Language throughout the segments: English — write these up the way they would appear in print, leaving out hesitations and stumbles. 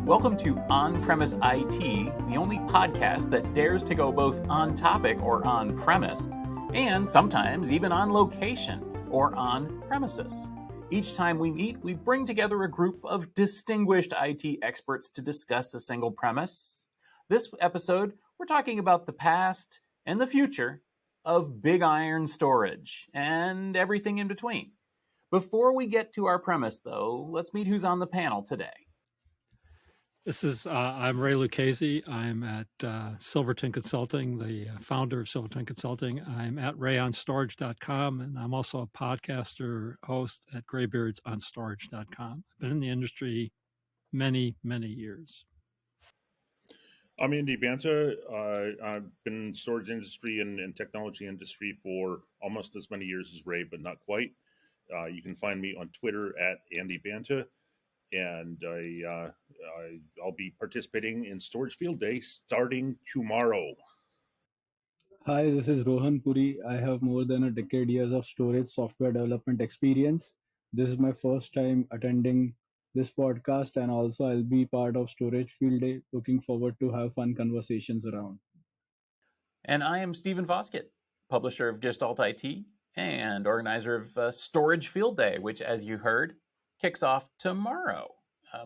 Welcome to On-Premise IT, the only podcast that dares to go both on topic or on premise, and sometimes even on location or on premises. Each time we meet, we bring together a group of distinguished IT experts to discuss a single premise. This episode, we're talking about the past and the future of big iron storage and everything in between. Before we get to our premise, though, let's meet who's on the panel today. I'm Ray Lucchesi. I'm at Silverton Consulting, the founder of Silverton Consulting. I'm at rayonstorage.com, and I'm also a podcaster host at graybeardsonstorage.com. I've been in the industry many, many years. I'm Andy Banta. I've been in the storage industry and technology industry for almost as many years as Ray, but not quite. You can find me on Twitter at Andy Banta. And I'll be participating in Storage Field Day starting tomorrow. Hi, this is Rohan Puri. I have more than a decade years of storage software development experience. This is my first time attending this podcast, and also I'll be part of Storage Field Day. Looking forward to have fun conversations around. And I am Stephen Voskett, publisher of Gestalt IT and organizer of Storage Field Day, which, as you heard, kicks off tomorrow,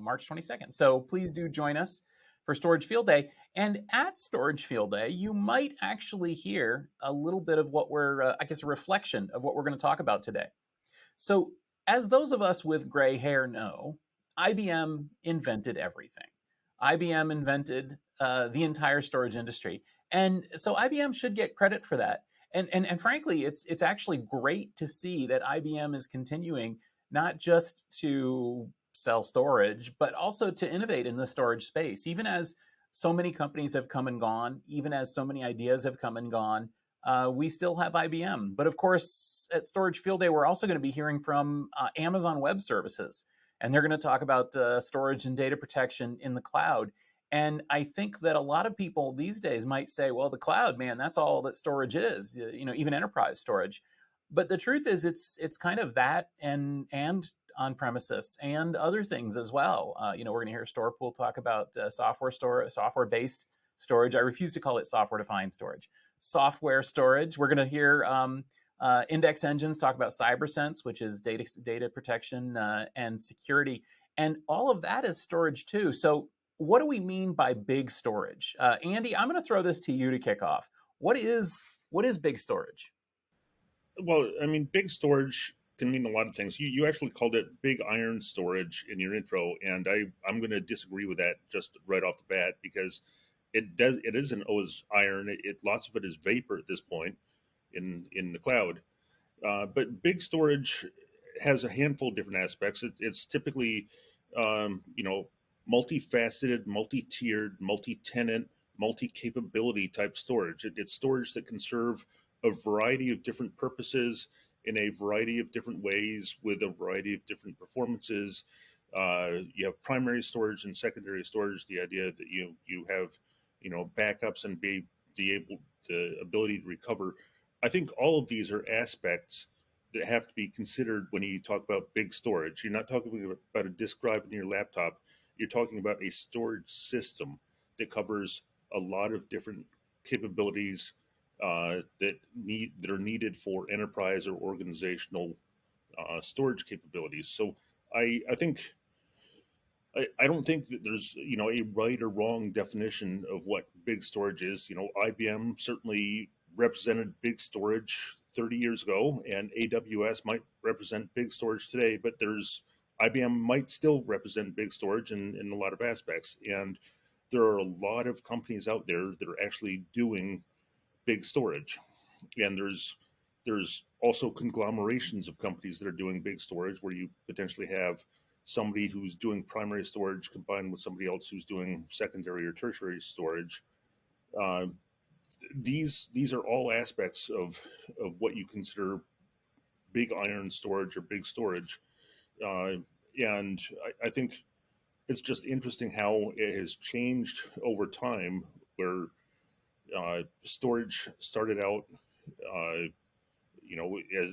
March 22nd. So please do join us for Storage Field Day. And at Storage Field Day, you might actually hear a little bit of what we're, a reflection of what we're going to talk about today. So as those of us with gray hair know, IBM invented everything. IBM invented the entire storage industry. And so IBM should get credit for that. And frankly, it's actually great to see that IBM is continuing not just to sell storage, but also to innovate in the storage space. Even as so many companies have come and gone, even as so many ideas have come and gone, we still have IBM. But of course, at Storage Field Day, we're also going to be hearing from Amazon Web Services. And they're going to talk about storage and data protection in the cloud. And I think that a lot of people these days might say, well, the cloud, man, that's all that storage is, even enterprise storage. But the truth is it's kind of that and on premises and other things as well. We're going to hear Storepool talk about software-based storage. I refuse to call it software-defined storage. Software storage. We're going to hear Index Engines talk about CyberSense, which is data protection and security. And all of that is storage too. So what do we mean by big storage? Andy, I'm going to throw this to you to kick off. What is big storage? Well, I mean, big storage can mean a lot of things. You actually called it big iron storage in your intro, and I'm going to disagree with that just right off the bat, because it isn't always iron. Lots of it is vapor at this point in the cloud. But big storage has a handful of different aspects. It's typically multifaceted, multi-tiered, multi-tenant, multi-capability type storage. It's storage that can serve a variety of different purposes in a variety of different ways with a variety of different performances. You have primary storage and secondary storage. The idea that you have backups and the ability to recover. I think all of these are aspects that have to be considered when you talk about big storage. You're not talking about a disk drive in your laptop. You're talking about a storage system that covers a lot of different capabilities that are needed for enterprise or organizational storage capabilities. So I don't think that there's a right or wrong definition of what big storage is. IBM certainly represented big storage 30 years ago, and AWS might represent big storage today, but IBM might still represent big storage in a lot of aspects. And there are a lot of companies out there that are actually doing big storage. And there's also conglomerations of companies that are doing big storage, where you potentially have somebody who's doing primary storage combined with somebody else who's doing secondary or tertiary storage. These are all aspects of what you consider big iron storage or big storage. And I think it's just interesting how it has changed over time, where storage started out,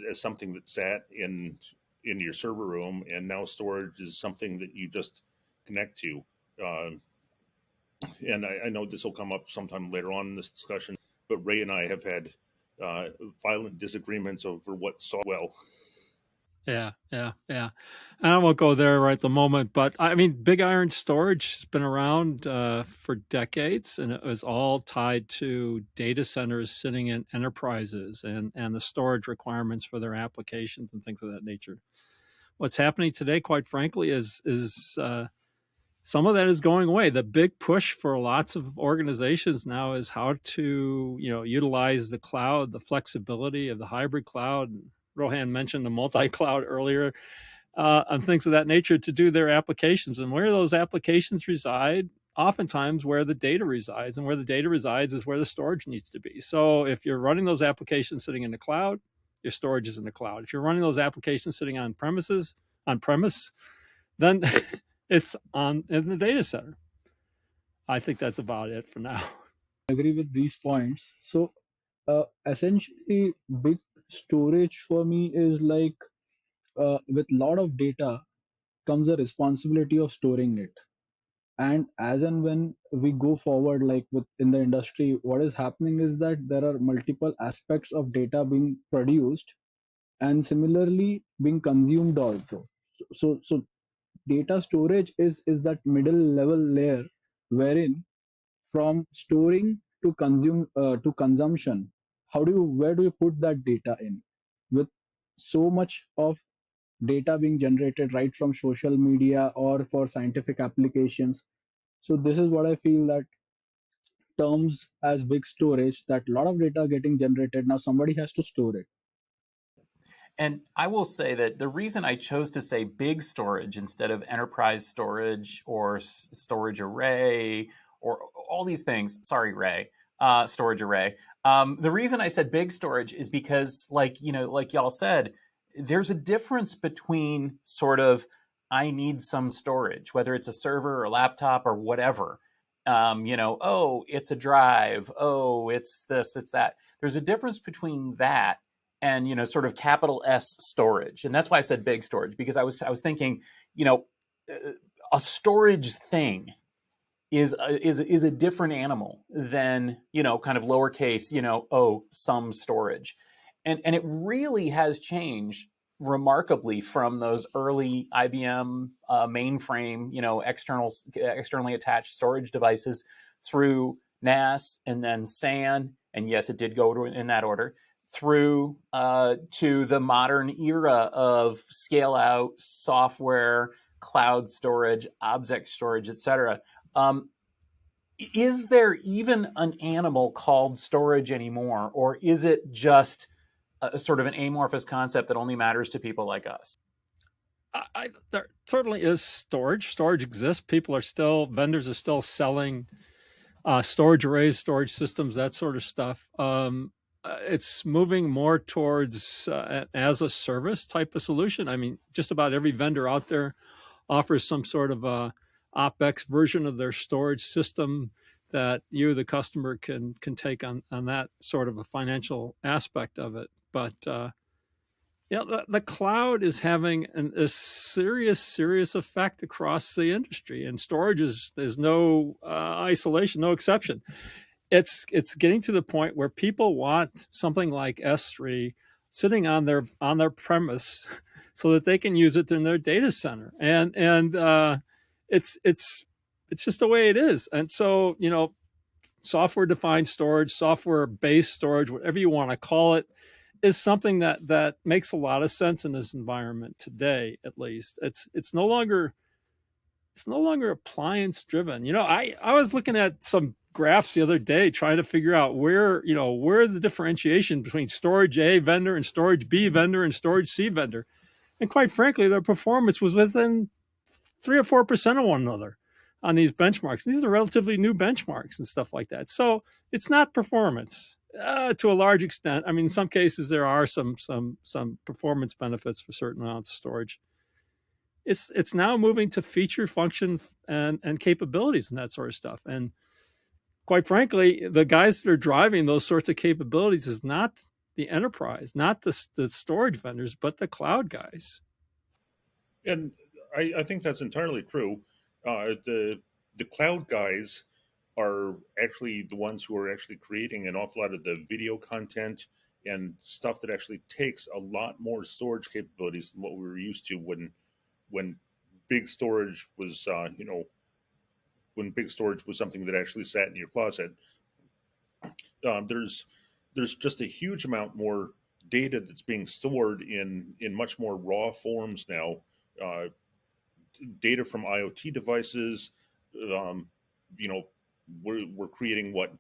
as something that sat in your server room, and now storage is something that you just connect to. And I know this will come up sometime later on in this discussion, but Ray and I have had violent disagreements over what saw well. Yeah. I won't go there right at the moment, but I mean, big iron storage has been around for decades, and it was all tied to data centers sitting in enterprises and the storage requirements for their applications and things of that nature. What's happening today, quite frankly, is some of that is going away. The big push for lots of organizations now is how to, utilize the cloud, the flexibility of the hybrid cloud. Rohan mentioned the multi-cloud earlier, and things of that nature to do their applications. And where those applications reside, oftentimes where the data resides, and where the data resides is where the storage needs to be. So if you're running those applications sitting in the cloud, your storage is in the cloud. If you're running those applications sitting on premise, then it's in the data center. I think that's about it for now. I agree with these points. So, essentially, big storage for me is like with lot of data comes a responsibility of storing it. And as and when we go forward, like in the industry, what is happening is that there are multiple aspects of data being produced and similarly being consumed also. So data storage is that middle level layer wherein from storing to consumption, where do you put that data in? With so much of data being generated right from social media or for scientific applications, so this is what I feel that terms as big storage, that a lot of data getting generated, now somebody has to store it. And I will say that the reason I chose to say big storage instead of enterprise storage or storage array or all these things, sorry, Ray, storage array. The reason I said big storage is because, like y'all said, there's a difference between sort of I need some storage, whether it's a server or a laptop or whatever. Oh, it's a drive. Oh, it's this, it's that. There's a difference between that and sort of capital S storage. And that's why I said big storage, because I was thinking, a storage thing is a different animal than kind of lowercase some storage, and it really has changed remarkably from those early IBM mainframe externally attached storage devices through NAS and then SAN, and yes, it did go in that order, through to the modern era of scale out software, cloud storage, object storage, etc. Is there even an animal called storage anymore, or is it just a sort of an amorphous concept that only matters to people like us? There certainly is storage. Storage exists. Vendors are still selling storage arrays, storage systems, that sort of stuff. It's moving more towards an as a service type of solution. I mean, just about every vendor out there offers some sort of a OpEx version of their storage system that you, the customer, can take on that sort of a financial aspect of it. But the cloud is having a serious effect across the industry, and storage is no isolation, no exception. It's getting to the point where people want something like S3 sitting on their premise so that they can use it in their data center, and it's just the way it is. And so software defined storage, software based storage, whatever you want to call it, is something that makes a lot of sense in this environment today. At least it's no longer appliance driven. I was looking at some graphs the other day trying to figure out where the differentiation between storage A vendor and storage B vendor and storage C vendor. And quite frankly, their performance was within 3 or 4% of one another on these benchmarks. These are relatively new benchmarks and stuff like that. So it's not performance to a large extent. I mean, in some cases there are some performance benefits for certain amounts of storage. It's now moving to feature, function, and capabilities and that sort of stuff. And quite frankly, the guys that are driving those sorts of capabilities is not the enterprise, not the storage vendors, but the cloud guys. And I think that's entirely true. the cloud guys are actually the ones who are actually creating an awful lot of the video content and stuff that actually takes a lot more storage capabilities than what we were used to when big storage was when big storage was something that actually sat in your closet. There's just a huge amount more data that's being stored in much more raw forms now. Uh, Data from IoT devices. Um, you know, we're creating what,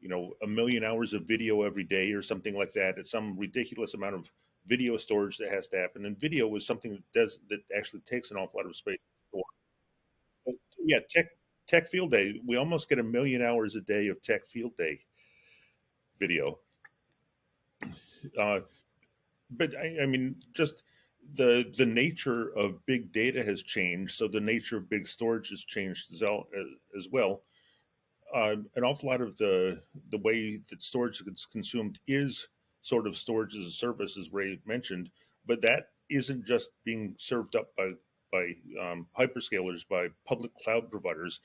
1 million hours of video every day or something like that. It's some ridiculous amount of video storage that has to happen, and video is something that actually takes an awful lot of space. But yeah, tech field day. We almost get 1 million hours a day of tech field day video. Uh, but I mean, just the nature of big data has changed, so the nature of big storage has changed as well. An awful lot of the way that storage is consumed is sort of storage as a service, as Ray mentioned, but that isn't just being served up by hyperscalers, by public cloud providers.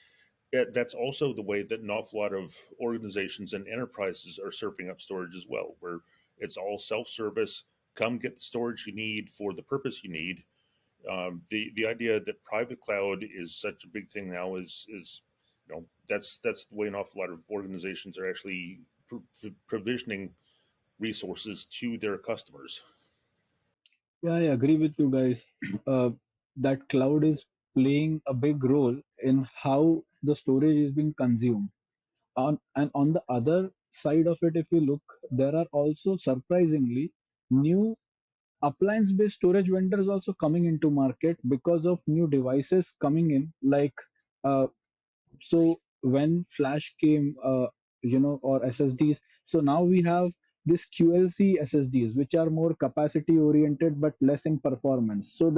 That's also the way that an awful lot of organizations and enterprises are serving up storage as well, where it's all self-service. Come get the storage you need for the purpose you need. The idea that private cloud is such a big thing now is that's the way an awful lot of organizations are actually provisioning resources to their customers. Yeah, I agree with you guys. Uh, that cloud is playing a big role in how the storage is being consumed. And on the other side of it, if you look, there are also surprisingly new appliance-based storage vendors also coming into market because of new devices coming in. Like, uh, so when Flash came, or SSDs, so now we have this QLC SSDs, which are more capacity oriented but less in performance. So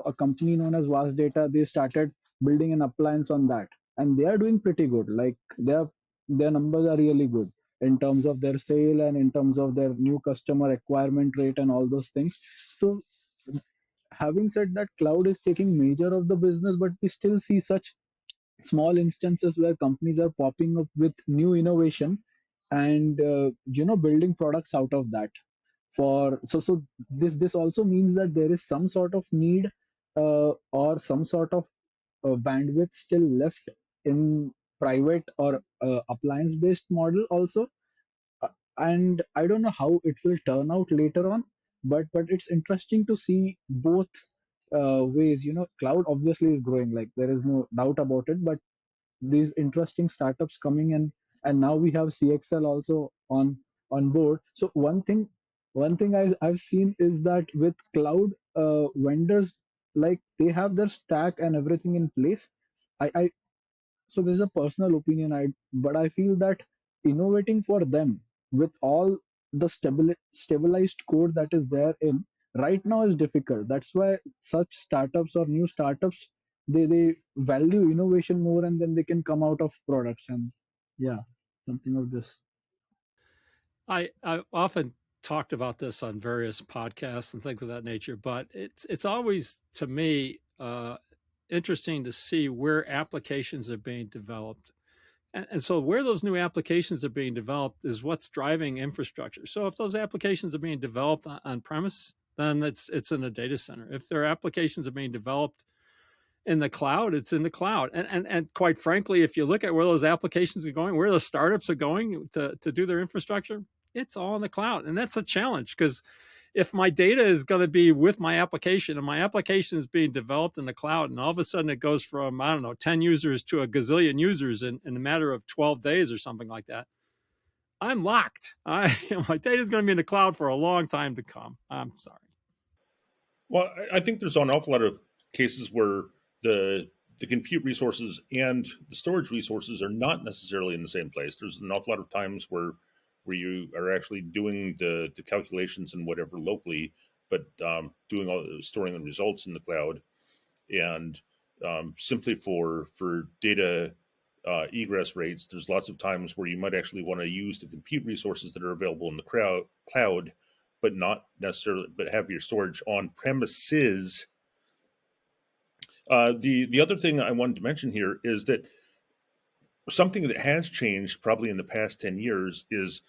a company known as Vast Data, they started building an appliance on that, and they are doing pretty good. Like their numbers are really good in terms of their sale and in terms of their new customer acquirement rate and all those things. So having said that, cloud is taking major of the business, but we still see such small instances where companies are popping up with new innovation and building products out of that. For so so this also means that there is some sort of need, or some sort of bandwidth still left in private or appliance based model also. Uh, and I don't know how it will turn out later on, but it's interesting to see both ways. Cloud obviously is growing, like there is no doubt about it, but these interesting startups coming in, and now we have CXL also on board. So one thing I've seen is that with cloud vendors, like they have their stack and everything in place. I So this is a personal opinion, but I feel that innovating for them with all the stabilized code that is there in right now is difficult. That's why such startups or new startups, they value innovation more, and then they can come out of products. And yeah, something of this. I often talked about this on various podcasts and things of that nature, but it's always to me interesting to see where applications are being developed. And so where those new applications are being developed is what's driving infrastructure. So if those applications are being developed on premise, then it's in a data center. If their applications are being developed in the cloud, it's in the cloud. And quite frankly, if you look at where those applications are going, where the startups are going to do their infrastructure, it's all in the cloud. And that's a challenge, because if my data is going to be with my application and my application is being developed in the cloud, and all of a sudden it goes from, I don't know, 10 users to a gazillion users in a matter of 12 days or something like that, I'm locked. My data is going to be in the cloud for a long time to come. I'm sorry. Well, I think there's an awful lot of cases where the the compute resources and the storage resources are not necessarily in the same place. There's an awful lot of times where you are actually doing the calculations and whatever locally, but doing all storing the results in the cloud. And simply for data egress rates, there's lots of times where you might actually want to use the compute resources that are available in the cloud, but not necessarily, but have your storage on premises The other thing I wanted to mention here is that something that has changed probably in the past 10 years is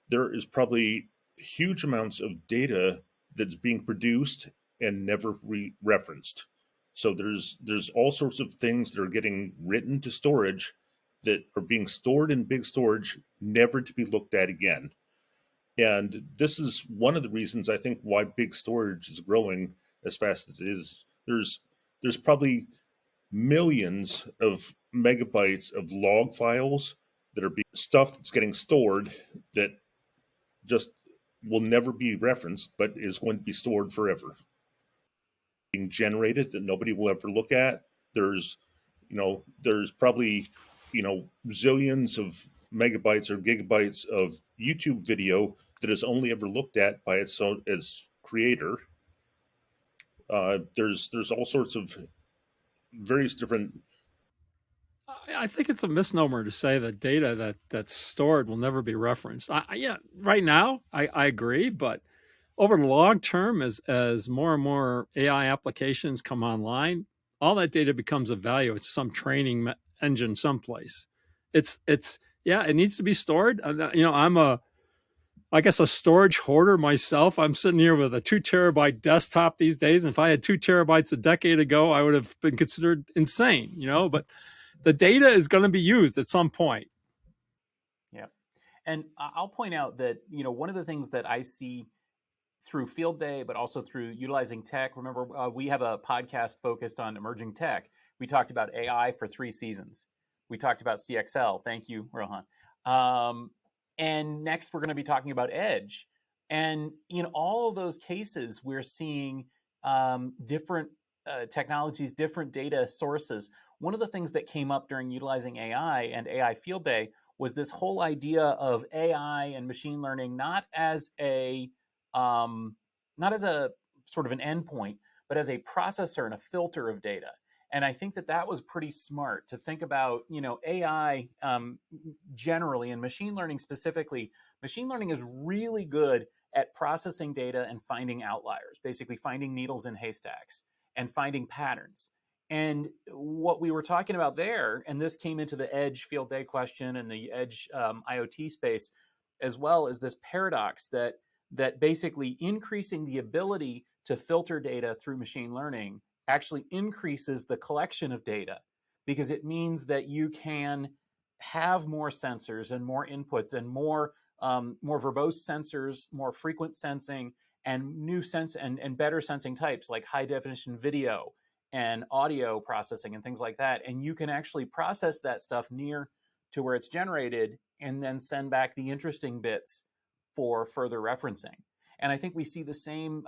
there is probably huge amounts of data that's being produced and never referenced. So there's all sorts of things that are getting written to storage that are being stored in big storage, never to be looked at again. And this is one of the reasons I think why big storage is growing as fast as it is. There's probably millions of megabytes of log files that are being stuff that's getting stored that just will never be referenced, but is going to be stored forever. Being generated that nobody will ever look at. There's probably, zillions of megabytes or gigabytes of YouTube video that is only ever looked at by its creator. There's all sorts of various different. I think it's a misnomer to say that data that's stored will never be referenced. Right now I agree, but over the long term, as more and more AI applications come online, all that data becomes of value. It's some training engine someplace. It needs to be stored. I'm a storage hoarder myself. I'm sitting here with a 2 terabyte desktop these days, and if I had 2 terabytes a decade ago, I would have been considered insane. But the data is going to be used at some point. Yeah, and I'll point out that one of the things that I see through Field Day, but also through utilizing tech. Remember, we have a podcast focused on emerging tech. We talked about AI for 3 seasons. We talked about CXL. Thank you, Rohan. And next, we're going to be talking about Edge. And in all of those cases, we're seeing different technologies, different data sources. One of the things that came up during utilizing AI and AI Field Day was this whole idea of AI and machine learning not as a sort of an endpoint, but as a processor and a filter of data. And I think that was pretty smart to think about, AI generally and machine learning specifically. Machine learning is really good at processing data and finding outliers, basically finding needles in haystacks and finding patterns. And what we were talking about there, and this came into the Edge Field Day question and the Edge IoT space, as well as this paradox that basically increasing the ability to filter data through machine learning actually increases the collection of data, because it means that you can have more sensors and more inputs and more verbose sensors, more frequent sensing, and new sense and better sensing types like high definition video and audio processing and things like that. And you can actually process that stuff near to where it's generated and then send back the interesting bits for further referencing. And I think we see the same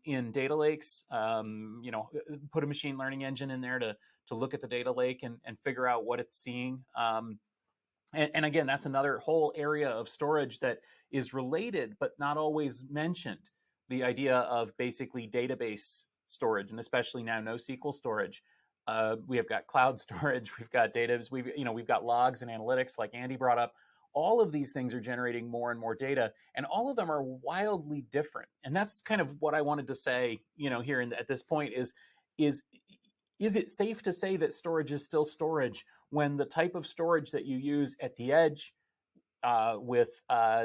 in data lakes. Put a machine learning engine in there to look at the data lake and figure out what it's seeing. And again, that's another whole area of storage that is related, but not always mentioned. The idea of basically database storage, and especially now NoSQL storage. We have got cloud storage, we've got data, we've got logs and analytics, like Andy brought up. All of these things are generating more and more data, and all of them are wildly different. And that's kind of what I wanted to say, here at this point is it safe to say that storage is still storage when the type of storage that you use at the edge with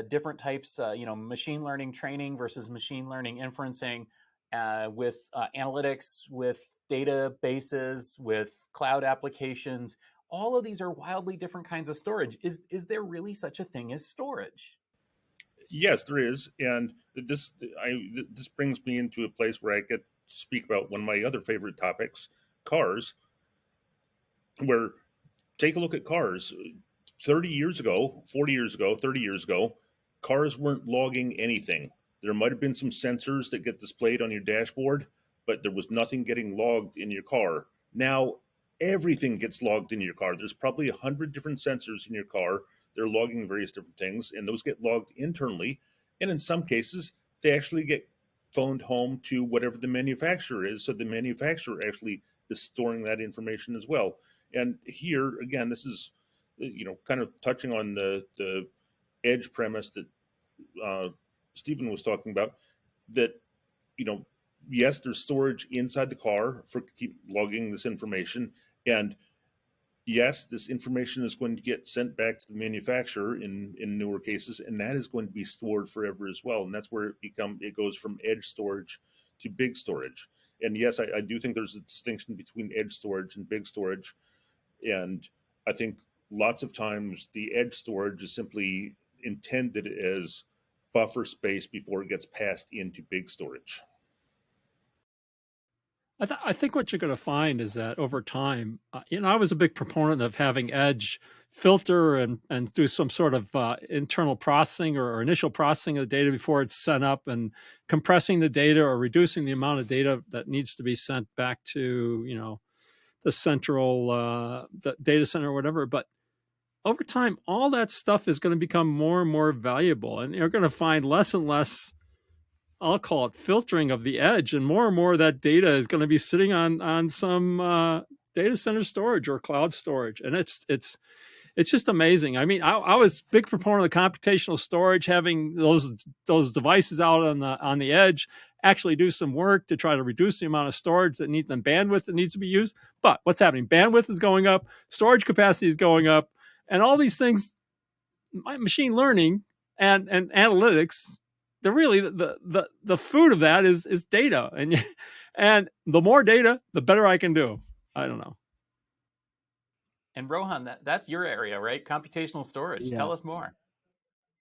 different types, machine learning training versus machine learning inferencing, with analytics, with databases, with cloud applications, all of these are wildly different kinds of storage. Is there really such a thing as storage? Yes, there is, and this brings me into a place where I get to speak about one of my other favorite topics, cars. Where take a look at cars. 30 years ago, 40 years ago, 30 years ago, cars weren't logging anything. There might have been some sensors that get displayed on your dashboard, but there was nothing getting logged in your car. Now everything gets logged in your car. There's probably 100 different sensors in your car. They're logging various different things, and those get logged internally. And in some cases, they actually get phoned home to whatever the manufacturer is. So the manufacturer actually is storing that information as well. And here, again, this is, kind of touching on the edge premise that Stephen was talking about, that, yes, there's storage inside the car for keep logging this information, and yes, this information is going to get sent back to the manufacturer in newer cases, and that is going to be stored forever as well. And that's where it goes from edge storage to big storage. And yes, I do think there's a distinction between edge storage and big storage. And I think lots of times the edge storage is simply intended as buffer space before it gets passed into big storage. I think what you're going to find is that over time, I was a big proponent of having Edge filter and do some sort of internal processing or initial processing of the data before it's sent up, and compressing the data or reducing the amount of data that needs to be sent back to, the central the data center or whatever. But over time, all that stuff is going to become more and more valuable, and you're going to find less and less, I'll call it, filtering of the edge, and more of that data is going to be sitting on some data center storage or cloud storage, and it's just amazing. I mean, I was a big proponent of the computational storage, having those devices out on the edge actually do some work to try to reduce the amount of storage that needs, the bandwidth that needs to be used. But what's happening? Bandwidth is going up, storage capacity is going up, and all these things, machine learning and analytics, the really the food of that is data, and the more data, the better I can do. I don't know. And Rohan, that's your area, right? Computational storage. Yeah. Tell us more.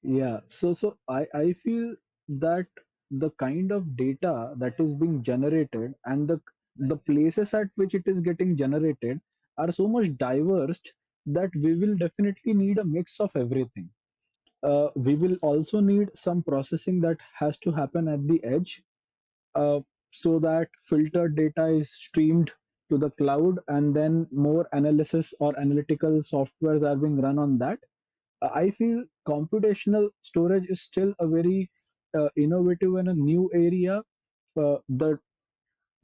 Yeah. So I feel that the kind of data that is being generated and the places at which it is getting generated are so much diverse that we will definitely need a mix of everything. We will also need some processing that has to happen at the edge, uh, so that filtered data is streamed to the cloud, and then more analysis or analytical softwares are being run on that. I feel computational storage is still a very innovative and a new area. The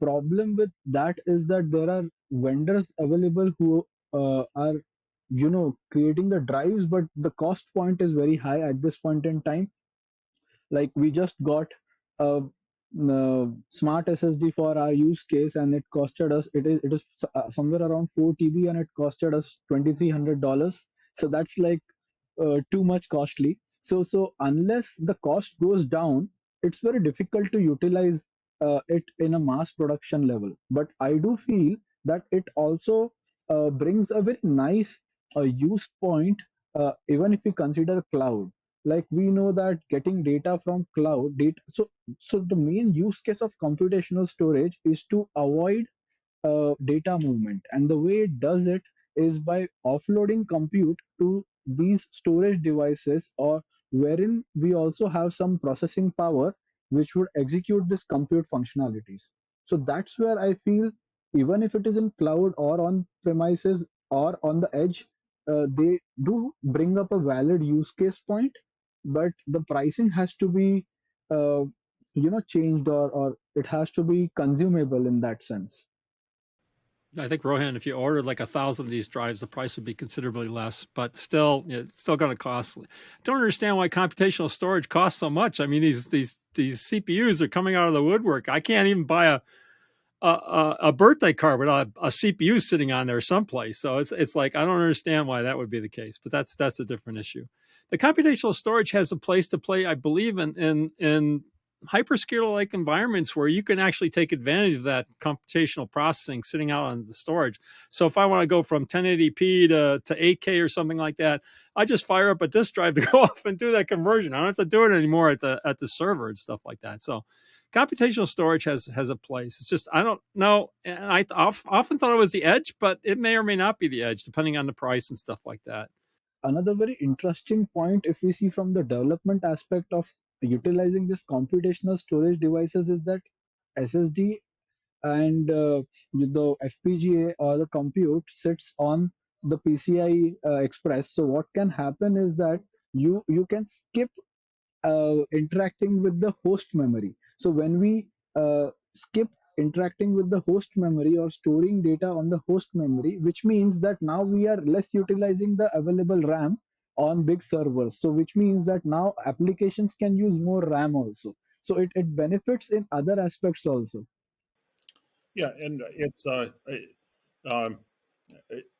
problem with that is that there are vendors available who are, creating the drives, but the cost point is very high at this point in time. Like, we just got a, smart SSD for our use case, and it costed us, it is somewhere around 4 TB, and it costed us $2,300. So that's like too much costly. So unless the cost goes down, it's very difficult to utilize it in a mass production level. But I do feel that it also brings a very nice use point, even if you consider cloud. Like, we know that getting data from cloud data, so the main use case of computational storage is to avoid data movement, and the way it does it is by offloading compute to these storage devices, or wherein we also have some processing power which would execute this compute functionalities. So that's where I feel, even if it is in cloud or on premises or on the edge, they do bring up a valid use case point, but the pricing has to be changed, or it has to be consumable in that sense. I think, Rohan, if you ordered like 1,000 of these drives, the price would be considerably less, but still, it's still going to cost. I don't understand why computational storage costs so much. I mean, these CPUs are coming out of the woodwork. I can't even buy a birthday card without a CPU sitting on there someplace. So it's like, I don't understand why that would be the case, but that's a different issue. The computational storage has a place to play, I believe, in hyperscaler-like environments where you can actually take advantage of that computational processing sitting out on the storage. So if I want to go from 1080p to 8K or something like that, I just fire up a disk drive to go off and do that conversion. I don't have to do it anymore at the server and stuff like that. So computational storage has a place. It's just, I don't know. And I often thought it was the edge, but it may or may not be the edge, depending on the price and stuff like that. Another very interesting point, if we see from the development aspect of utilizing this computational storage devices, is that SSD and the FPGA or the compute sits on the PCI Express. So what can happen is that you can skip interacting with the host memory. So when we skip interacting with the host memory or storing data on the host memory, which means that now we are less utilizing the available RAM on big servers. So which means that now applications can use more RAM also. So it benefits in other aspects also. Yeah, and um,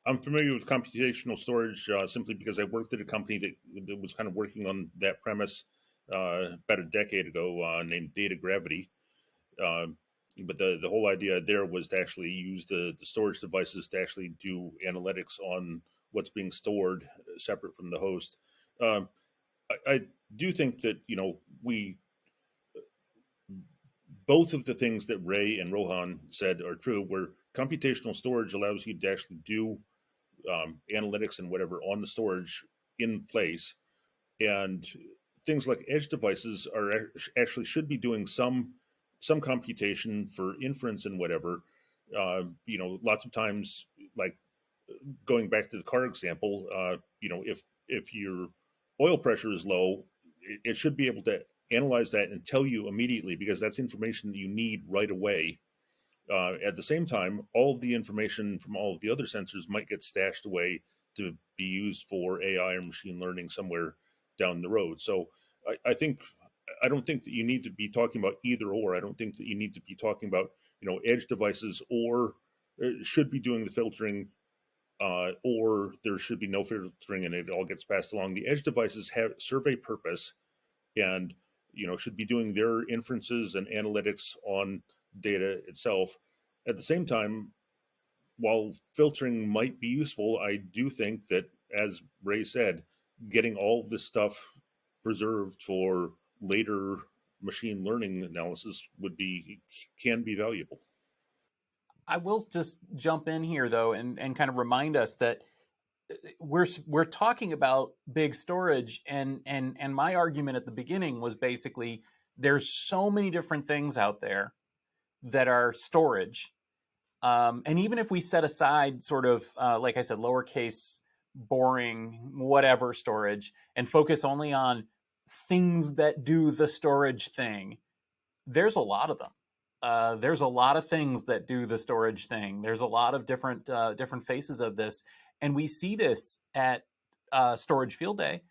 I'm familiar with computational storage simply because I worked at a company that was kind of working on that premise about a decade ago, named Data Gravity. Um, but the whole idea there was to actually use the storage devices to actually do analytics on what's being stored separate from the host. Um, I do think that we both of the things that Ray and Rohan said are true. Where computational storage allows you to actually do analytics and whatever on the storage in place, and things like edge devices are actually should be doing some computation for inference and whatever. Lots of times, like going back to the car example, if your oil pressure is low, it should be able to analyze that and tell you immediately because that's information that you need right away. At the same time, all of the information from all of the other sensors might get stashed away to be used for AI or machine learning somewhere down the road. So I don't think that you need to be talking about either or. I don't think that you need to be talking about edge devices or should be doing the filtering or there should be no filtering and it all gets passed along. The edge devices serve a purpose and should be doing their inferences and analytics on data itself. At the same time, while filtering might be useful, I do think that, as Ray said, getting all of this stuff preserved for later machine learning analysis can be valuable. I will just jump in here though and kind of remind us that we're talking about big storage and my argument at the beginning was basically there's so many different things out there that are storage. And even if we set aside sort of, like I said, lowercase, boring, whatever storage, and focus only on things that do the storage thing, there's a lot of them. There's a lot of things that do the storage thing. There's a lot of different faces of this, and we see this at Storage Field Day.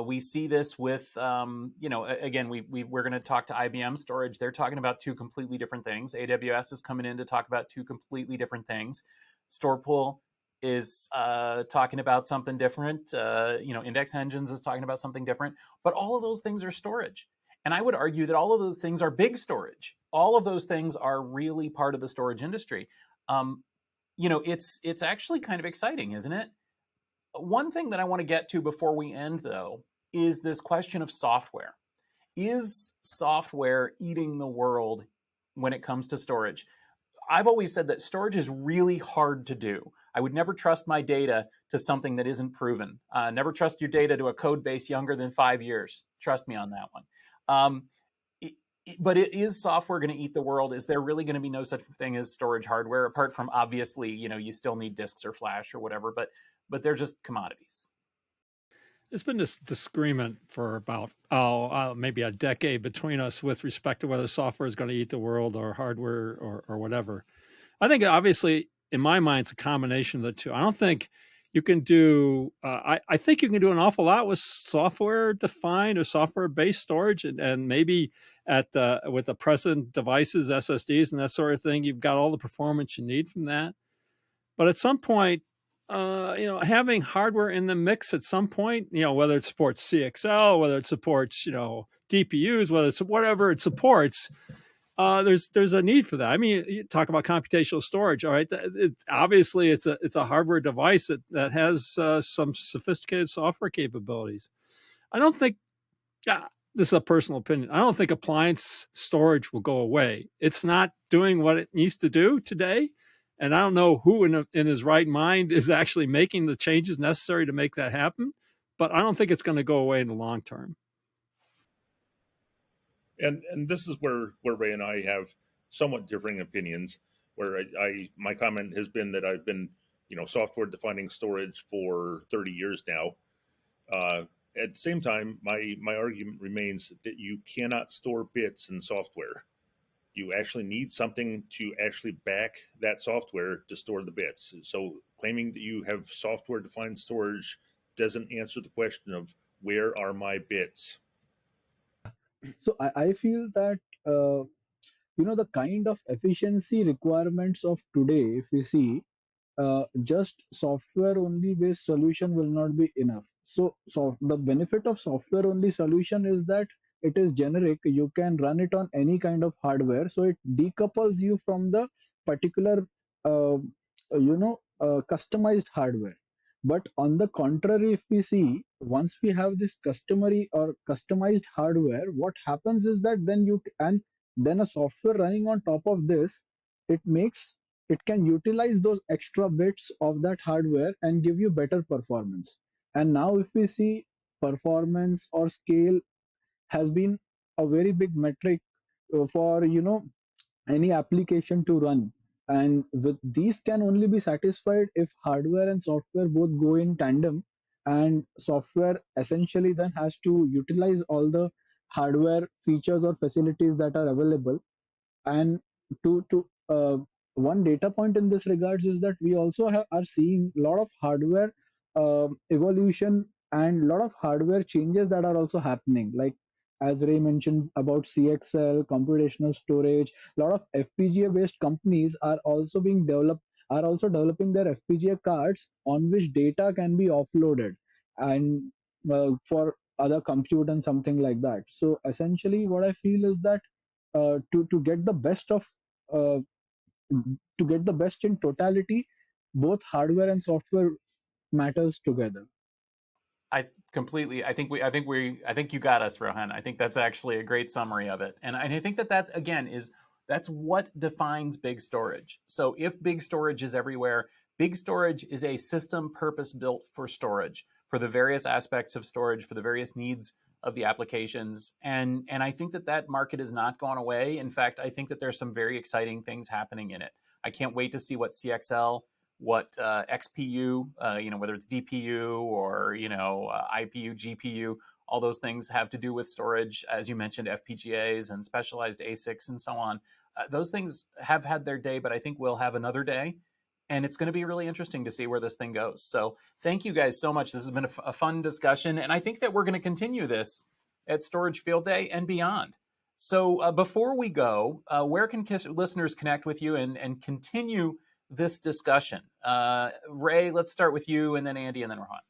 We see this with, again, we're going to talk to IBM Storage. They're talking about two completely different things. AWS is coming in to talk about two completely different things. Storepool is talking about something different. Index Engines is talking about something different. But all of those things are storage. And I would argue that all of those things are big storage. All of those things are really part of the storage industry. It's actually kind of exciting, isn't it? One thing that I want to get to before we end, though, is this question of software. Is software eating the world when it comes to storage? I've always said that storage is really hard to do. I would never trust my data to something that isn't proven. Never trust your data to a code base younger than 5 years. Trust me on that one. But is software going to eat the world? Is there really going to be no such thing as storage hardware, apart from obviously, you still need disks or flash or whatever, but they're just commodities. There's been this disagreement for about maybe a decade between us with respect to whether software is going to eat the world or hardware or whatever. I think obviously in my mind it's a combination of the two. I don't think you can do. I think you can do an awful lot with software defined or software based storage, and maybe with the present devices, SSDs, and that sort of thing, you've got all the performance you need from that. But at some point, having hardware in the mix at some point, whether it supports CXL, whether it supports, DPUs, whether it's whatever it supports, there's a need for that. I mean, you talk about computational storage. All right, obviously it's a hardware device that has some sophisticated software capabilities. I don't think. This is a personal opinion. I don't think appliance storage will go away. It's not doing what it needs to do today. And I don't know who in his right mind is actually making the changes necessary to make that happen. But I don't think it's going to go away in the long term. And this is where Ray and I have somewhat differing opinions. Where my comment has been that I've been software defining storage for 30 years now. At the same time, my argument remains that you cannot store bits in software. You actually need something to actually back that software to store the bits. So claiming that you have software defined storage doesn't answer the question of where are my bits. So I feel that the kind of efficiency requirements of today, if we see, just software only based solution will not be enough. So the benefit of software only solution is that it is generic. You can run it on any kind of hardware, so it decouples you from the particular customized hardware. But on the contrary, if we see, once we have this customary or customized hardware, what happens is that then a software running on top of this, it makes it can utilize those extra bits of that hardware and give you better performance. And now if we see, performance or scale has been a very big metric for any application to run. And with these can only be satisfied if hardware and software both go in tandem, and software essentially then has to utilize all the hardware features or facilities that are available. And to one data point in this regards is that we also are seeing a lot of hardware evolution and a lot of hardware changes that are also happening, like as Ray mentioned about CXL, computational storage. A lot of FPGA based companies are also developing their FPGA cards on which data can be offloaded and for other compute and something like that. So essentially what I feel is that to get the best of uh, to get the best in totality, both hardware and software matters together. I completely. I think you got us, Rohan. I think that's actually a great summary of it, and I think that again is that's what defines big storage. So if big storage is everywhere, big storage is a system purpose built for storage, for the various aspects of storage, for the various needs of the applications, and I think that market has not gone away. In fact, I think that there's some very exciting things happening in it. I can't wait to see what CXL, what XPU, whether it's DPU or IPU, GPU, all those things have to do with storage, as you mentioned, FPGAs and specialized ASICs and so on. Those things have had their day, but I think we'll have another day. And it's going to be really interesting to see where this thing goes. So thank you guys so much. This has been a fun discussion. And I think that we're going to continue this at Storage Field Day and beyond. So before we go, where can listeners connect with you and continue this discussion? Ray, let's start with you, and then Andy, and then Rohan.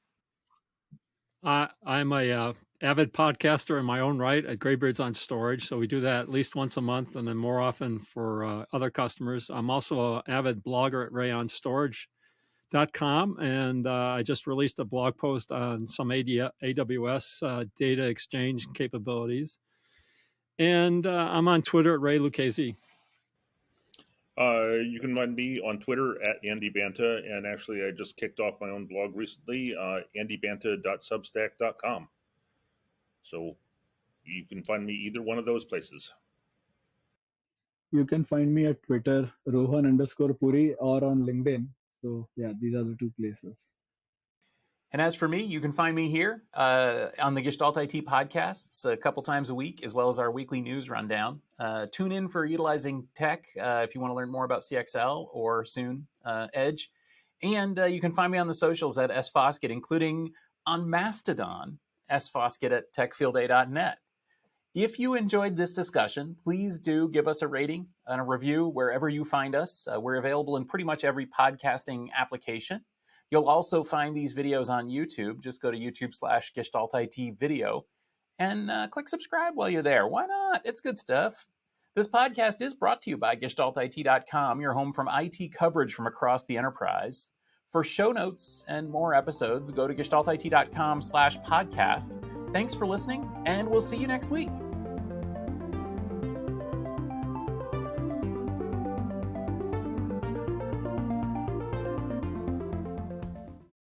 I'm a avid podcaster in my own right at Graybeards on Storage. So we do that at least once a month, and then more often for other customers. I'm also an avid blogger at rayonstorage.com, and I just released a blog post on some AWS data exchange capabilities. And I'm on Twitter at Ray Lucchesi. You can find me on Twitter at Andy Banta, and actually I just kicked off my own blog recently, andybanta.substack.com. So you can find me either one of those places. You can find me at Twitter, Rohan_Puri, or on LinkedIn. So yeah, these are the two places. And as for me, you can find me here on the Gestalt IT podcasts a couple times a week, as well as our weekly news rundown. Tune in for Utilizing Tech if you want to learn more about CXL or soon Edge. And you can find me on the socials at sfoskett, including on Mastodon, sfoskett at techfieldday.net. If you enjoyed this discussion, please do give us a rating and a review wherever you find us. We're available in pretty much every podcasting application. You'll also find these videos on YouTube. Just go to YouTube/Gestalt IT video and click subscribe while you're there. Why not? It's good stuff. This podcast is brought to you by GestaltIT.com, your home from IT coverage from across the enterprise. For show notes and more episodes, go to GestaltIT.com/podcast. Thanks for listening, and we'll see you next week.